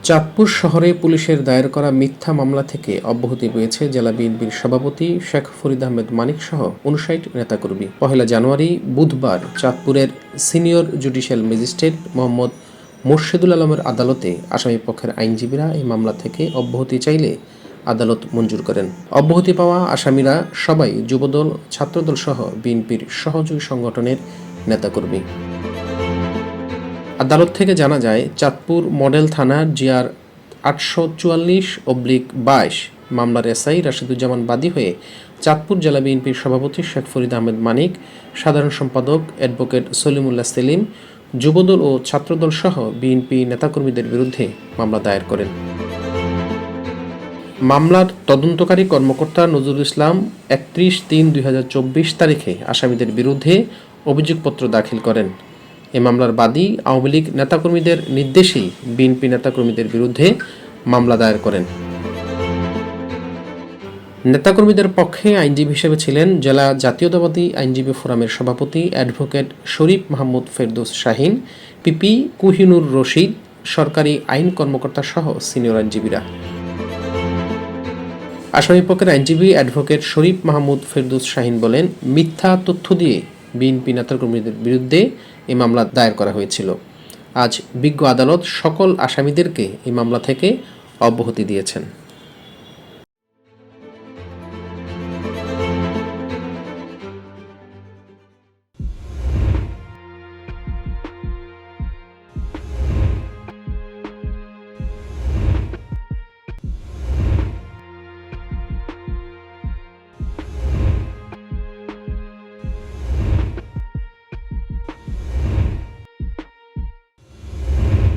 চাঁদপুর শহরে পুলিশের দায়ের করা মিথ্যা মামলা থেকে অব্যাহতি পেয়েছে জেলা বিএনপির সভাপতি শেখ ফরিদ আহমেদ মানিক সহ ৫৯ নেতাকর্মী। ১ জানুয়ারি বুধবার চাঁদপুরের senior judicial magistrate Mohammad Morshedul আলমের আদালতে আসামিপক্ষের আইনজীবীরা এই মামলা থেকে অব্যাহতি চাইলে আদালত মঞ্জুর করেন। অব্যাহতি পাওয়া আসামিরা সবাই যুবদল, ছাত্রদল সহ বিএনপির সহযোগী সংগঠনের নেতাকর্মী। আদালত থেকে জানা যায়, চাঁদপুর মডেল থানার জিআর ৮৪৪/২২ মামলার এসআই রাশিদুজ্জামান বাদী হয়ে চাঁদপুর জেলা বিএনপির সভাপতি শেখ ফরিদ আহমেদ মানিক, সাধারণ সম্পাদক অ্যাডভোকেট সলিমুল্লাহ সেলিম, যুবদল ও ছাত্রদল সহ বিএনপি নেতাকর্মীদের বিরুদ্ধে মামলা দায়ের করেন। মামলার তদন্তকারী কর্মকর্তা নজরুল ইসলাম ৩১/৩/২০২৪ তারিখে আসামিদের বিরুদ্ধে অভিযোগপত্র দাখিল করেন। এ মামলার বাদী আওয়ামী লীগ নেতাকর্মীদের নির্দেশেই বিএনপি নেতাকর্মীদের বিরুদ্ধে মামলা দায়ের করেন। নেতাকর্মীদের পক্ষে আইনজীবী হিসেবে ছিলেন জেলা জাতীয়তাবাদী আইনজীবী ফোরামের সভাপতি অ্যাডভোকেট শরীফ মাহমুদ ফেরদৌস শাহীন, পিপি কুহিনুর রশিদ, সরকারি আইন কর্মকর্তা সহ সিনিয়র আইনজীবীরা। আসামিপক্ষের আইনজীবী অ্যাডভোকেট শরীফ মাহমুদ ফেরদৌস শাহীন বলেন, মিথ্যা তথ্য দিয়ে বিএনপি নেতাকর্মীদের বিরুদ্ধে এই মামলা দায়ের করা হয়েছিল। আজ বিজ্ঞ আদালত সকল আসামিদেরকে এই মামলা থেকে অব্যাহতি দিয়েছেন।